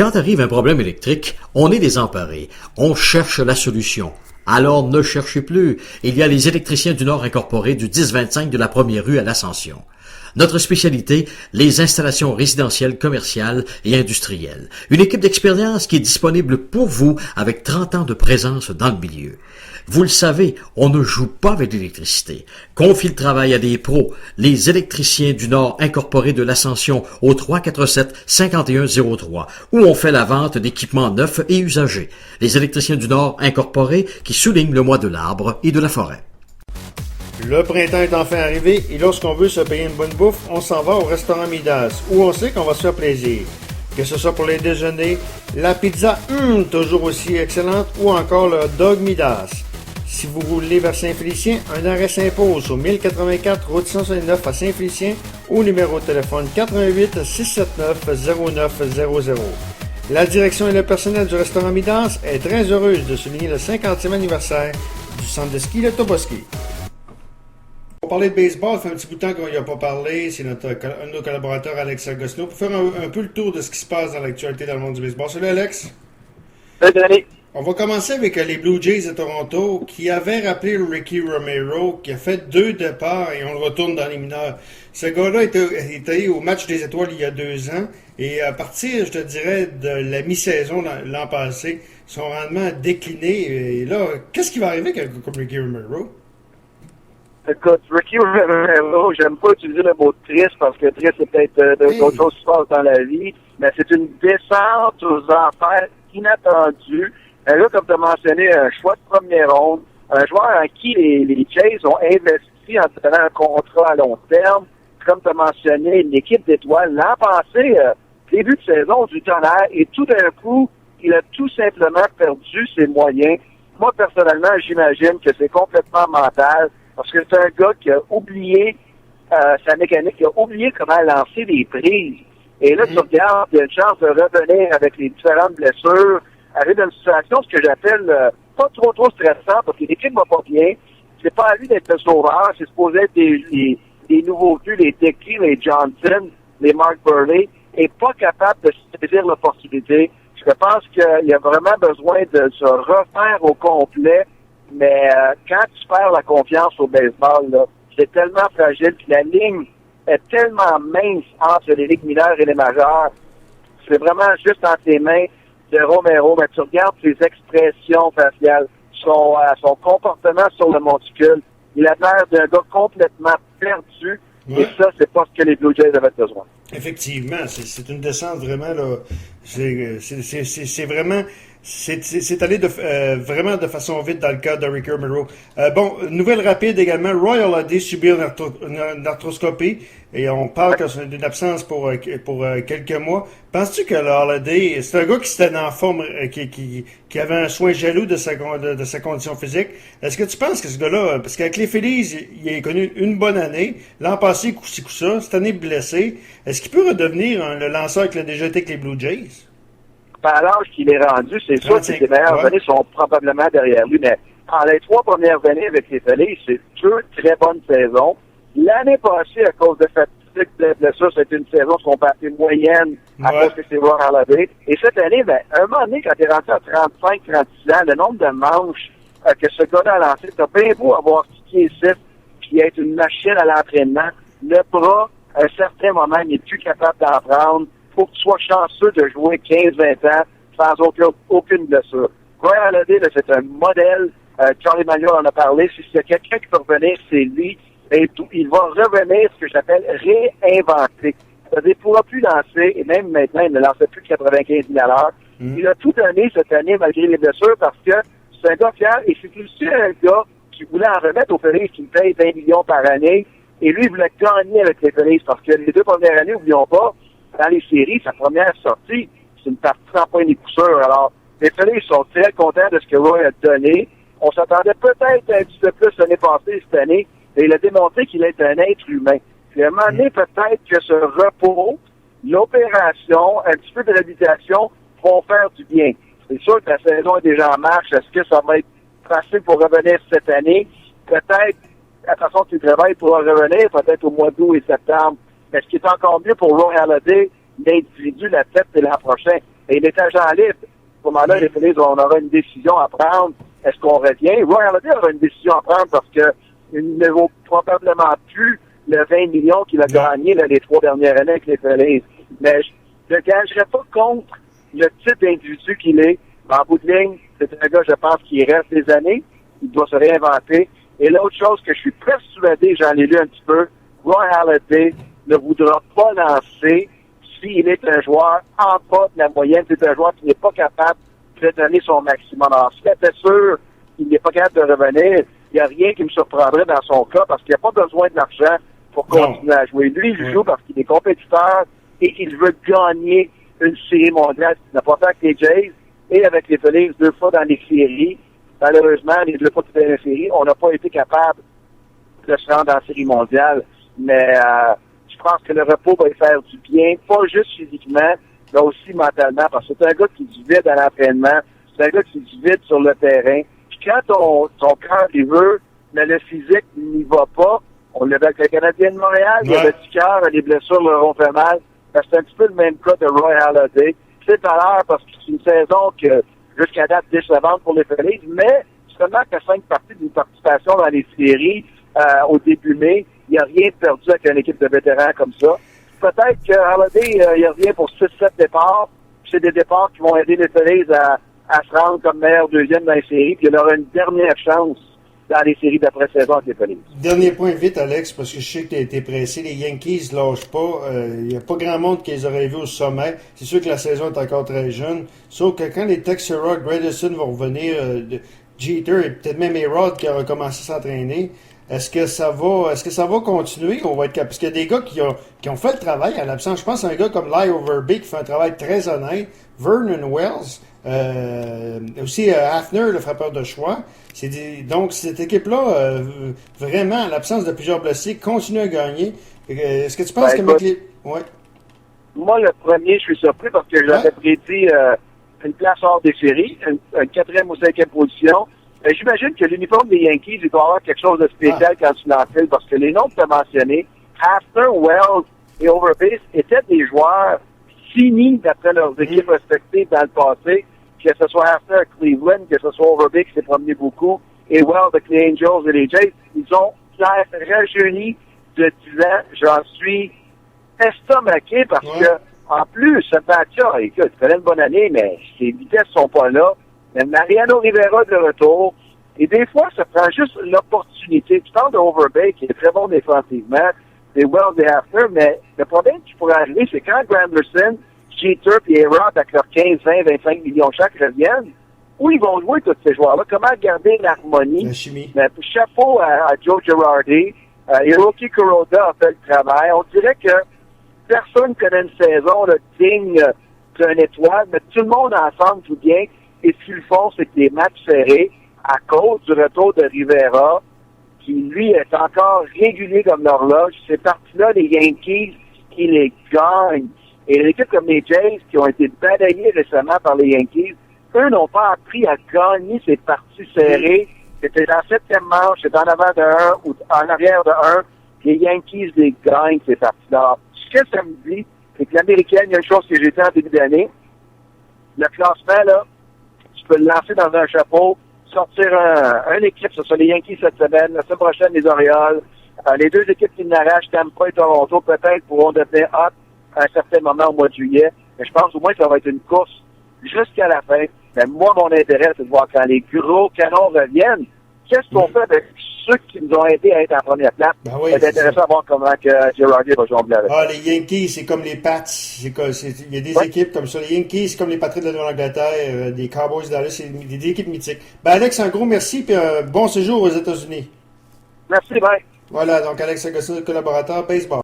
Quand arrive un problème électrique, on est désemparé. On cherche la solution. Alors ne cherchez plus. Il y a les électriciens du Nord incorporés du 1025 de la première rue à l'Ascension. Notre spécialité, les installations résidentielles, commerciales et industrielles. Une équipe d'expérience qui est disponible pour vous avec 30 ans de présence dans le milieu. Vous le savez, on ne joue pas avec l'électricité. Confie le travail à des pros, les électriciens du Nord incorporés de l'Ascension au 347-5103, où on fait la vente d'équipements neufs et usagés. Les électriciens du Nord incorporés qui soulignent le mois de l'arbre et de la forêt. Le printemps est enfin arrivé et lorsqu'on veut se payer une bonne bouffe, on s'en va au restaurant Midas, où on sait qu'on va se faire plaisir. Que ce soit pour les déjeuners, la pizza toujours aussi excellente ou encore le hot dog Midas. Si vous roulez vers Saint-Félicien, un arrêt s'impose au 1084 route 169 à Saint-Félicien ou numéro de téléphone 88 679 0900. La direction et le personnel du restaurant Midas est très heureuse de souligner le 50e anniversaire du centre de ski Le Toboski. Pour parler de baseball, ça fait un petit bout de temps qu'on n'y a pas parlé. C'est un de nos collaborateurs, Alex Agostino, pour faire un peu le tour de ce qui se passe dans l'actualité dans le monde du baseball. Salut Alex. Salut Denis. On va commencer avec les Blue Jays de Toronto qui avaient rappelé Ricky Romero qui a fait 2 départs et on le retourne dans les mineurs. Ce gars-là était au match des étoiles il y a 2 ans et à partir, je te dirais, de la mi-saison l'an passé, son rendement a décliné. Et là, qu'est-ce qui va arriver avec Ricky Romero? Écoute, Ricky Romero, j'aime pas utiliser le mot triste parce que triste c'est peut-être d'autres choses qui se passent dans la vie, mais c'est une descente aux enfers inattendue. Un gars, comme tu as mentionné, un choix de première ronde, un joueur en qui les Jays ont investi en donnant un contrat à long terme. Comme tu as mentionné, une équipe d'étoiles. L'an passé, début de saison du tonnerre, et tout d'un coup, il a tout simplement perdu ses moyens. Moi, personnellement, j'imagine que c'est complètement mental, parce que c'est un gars qui a oublié sa mécanique, qui a oublié comment lancer des prises. Et là, tu regardes, il y a une chance de revenir avec les différentes blessures, arriver dans une situation, ce que j'appelle pas trop stressant, parce que l'équipe va pas bien. C'est pas à lui d'être le sauveur, c'est supposé être des nouveaux vues, les Dickey, les Johnson, les Mark Burley, et pas capable de saisir l'opportunité. Je pense qu'il y a vraiment besoin de se refaire au complet, mais quand tu perds la confiance au baseball, là, c'est tellement fragile, puis la ligne est tellement mince entre les ligues mineures et les majeures. C'est vraiment juste entre les mains de Romero, mais tu regardes ses expressions faciales, son comportement sur le monticule, il a l'air d'un gars complètement perdu, et ça, c'est pas ce que les Blue Jays avaient besoin. Effectivement, c'est une descente vraiment, là, c'est vraiment... C'est allé vraiment de façon vite dans le cas de Ricky Romero. Bon, nouvelle rapide également, Roy Halladay subit une arthroscopie et on parle d'une absence pour quelques mois. Penses-tu que Halladay, c'est un gars qui s'était en forme, qui avait un soin jaloux de sa condition physique. Est-ce que tu penses que ce gars-là, parce qu'avec les Phillies, il a connu une bonne année, l'an passé, coup-ci, coup-ça, cette année blessé, est-ce qu'il peut redevenir le lanceur qu'il a déjà été avec les Blue Jays? Par l'âge qu'il est rendu, c'est sûr que ses meilleures années sont probablement derrière lui, mais en les 3 premières années avec les Phillies, c'est 2 très bonnes saisons. L'année passée, à cause de fatigue, de blessure, c'était une saison qu'on peut appeler moyenne à cause que c'est Roy Halladay. Et cette année, un moment donné, quand tu es rendu à 35-36 ans, le nombre de manches que ce gars-là a lancé, t'as bien beau avoir piqué ici, puis être une machine à l'entraînement, le bras, à un certain moment, il n'est plus capable d'en prendre. Faut que tu sois chanceux de jouer 15-20 ans sans aucune blessure. Roy Halladay, c'est un modèle. Charlie Manuel en a parlé. Si c'est quelqu'un qui peut revenir, c'est lui. Et il va revenir ce que j'appelle réinventer. C'est-à-dire, il ne pourra plus lancer, et même maintenant, il ne lançait plus que 95 000 à l'heure. Il a tout donné cette année malgré les blessures parce que c'est un gars fier et c'est aussi un gars qui voulait en remettre aux Phillies qui me paye 20 millions par année. Et lui, il voulait gagner avec les Phillies parce que les 2 premières années, n'oublions pas, dans les séries, sa première sortie, c'est une partie sans point de coup sûr. Alors, les Phillies sont très contents de ce que Roy a donné. On s'attendait peut-être un petit peu plus l'année passée, cette année, et il a démontré qu'il est un être humain. Puis à un moment donné, peut-être que ce repos, l'opération, un petit peu de réhabilitation vont faire du bien. C'est sûr que la saison est déjà en marche. Est-ce que ça va être facile pour revenir cette année? Peut-être, la façon qu'il travaille pourra revenir, peut-être au mois d'août et septembre. Mais ce qui est encore mieux pour Roy Halladay, l'individu, la tête, c'est l'an prochain. Et il est agent libre. À ce moment-là, les Phillies, on aura une décision à prendre. Est-ce qu'on revient? Roy Halladay aura une décision à prendre parce que il ne vaut probablement plus le 20 millions qu'il a gagné là, les 3 dernières années avec les Phillies. Mais je ne gagerais pas contre le type d'individu qu'il est. En bout de ligne, c'est un gars, je pense, qui reste des années. Il doit se réinventer. Et l'autre chose que je suis persuadé, j'en ai lu un petit peu, Roy Halladay ne voudra pas lancer s'il est un joueur en bas de la moyenne. C'est un joueur qui n'est pas capable de donner son maximum. Alors, si c'était sûr qu'il n'est pas capable de revenir, il n'y a rien qui me surprendrait dans son cas parce qu'il n'y a pas besoin de l'argent pour continuer à jouer. Lui, il joue parce qu'il est compétiteur et qu'il veut gagner une série mondiale. Il n'a pas fait avec les Jays et avec les Phillies 2 fois dans les séries. Malheureusement, les 2 fois dans les séries, on n'a pas été capable de se rendre en série mondiale. Mais je pense que le repos va lui faire du bien, pas juste physiquement, mais aussi mentalement, parce que c'est un gars qui se vide à l'entraînement, c'est un gars qui se vide sur le terrain. Puis quand ton cœur il veut, mais le physique n'y va pas, on l'a vu avec le Canadien de Montréal, il y a le petit cœur, les blessures leur ont fait mal. Ben, c'est un petit peu le même cas de Roy Halladay. C'est à l'heure parce que c'est une saison que jusqu'à date décevante pour les Phillies, mais seulement que 5 parties d'une participation dans les séries au début mai, il n'y a rien de perdu avec une équipe de vétérans comme ça. Peut-être que Halladay, il revient pour 6-7 départs. C'est des départs qui vont aider les Phillies à se rendre comme meilleur deuxième dans les séries, puis il aura une dernière chance dans les séries d'après-saison avec les Phillies. Dernier point vite, Alex, parce que je sais que tu as été pressé. Les Yankees ne lâchent pas. Il n'y a pas grand monde qui les aurait vus au sommet. C'est sûr que la saison est encore très jeune. Sauf que quand les Texera, Gradison vont revenir, Jeter et peut-être même Erod qui a recommencé à s'entraîner, est-ce que ça va continuer? On va être parce qu'il y a des gars qui ont fait le travail à l'absence. Je pense à un gars comme Ly Overby qui fait un travail très honnête. Vernon Wells, aussi Hafner, le frappeur de choix. Donc cette équipe-là, vraiment, à l'absence de plusieurs blessés, continue à gagner. Est-ce que tu penses Ouais. Moi, le premier, je suis surpris parce que j'avais prédit une place hors des séries, une 4e ou 5e position. J'imagine que l'uniforme des Yankees, il doit avoir quelque chose de spécial quand tu l'enfiles, parce que les noms que tu as mentionnés, Hafner, Wells et Overby étaient des joueurs finis d'après leurs équipes respectives dans le passé, que ce soit Hafner à Cleveland, que ce soit Overby qui s'est promené beaucoup, et Wells avec les Angels et les Jays, ils ont rajeuni de 10 ans. J'en suis estomaqué parce que, en plus, ce match-là, écoute, il fallait une bonne année, mais ses vitesses sont pas là. Mais Mariano Rivera de retour. Et des fois, ça prend juste l'opportunité. Tu parles de Overby, qui est très bon défensivement, des Wells et Hafner, mais le problème qui pourrait arriver, c'est quand Granderson, Jeter et Erod, avec leurs 15, 20, 25 millions chaque reviennent, où ils vont jouer tous ces joueurs-là? Comment garder l'harmonie? La chimie. Mais chapeau à Joe Girardi. Hiroki Kuroda a fait le travail. On dirait que personne connaît une saison digne d'une étoile, mais tout le monde ensemble joue bien. Et ce qu'ils font, c'est que les matchs serrés, à cause du retour de Rivera, qui, lui, est encore régulier comme l'horloge, ces parties-là, les Yankees, qui les gagnent. Et les équipes comme les Jays, qui ont été balayées récemment par les Yankees, eux n'ont pas appris à gagner ces parties serrées. C'était dans la 7e manche, c'était en avant de 1 ou en arrière de 1. Les Yankees les gagnent, ces parties-là. Ce que ça me dit, c'est que l'Américaine, il y a une chose que j'ai fait en début d'année. Le classement, là, tu peux le lancer dans un chapeau, sortir une équipe, ce soit les Yankees cette semaine, la semaine prochaine, les Orioles. Les 2 équipes qui n'arrachent, Tampa et Toronto, peut-être pourront devenir hot à un certain moment au mois de juillet. Mais je pense au moins que ça va être une course jusqu'à la fin. Mais moi, mon intérêt, c'est de voir quand les gros canons reviennent, qu'est-ce qu'on fait avec ceux qui nous ont aidés à être en première place? C'est intéressant de voir comment que Girardi va jongler avec. Les Yankees, c'est comme les Pats. Il y a des équipes comme ça. Les Yankees, c'est comme les Patriots de l'Angleterre, des Cowboys de Dallas, c'est des équipes mythiques. Alex, un gros merci, puis un bon séjour aux États-Unis. Merci, bye. Voilà, donc Alex Agostinho, collaborateur baseball.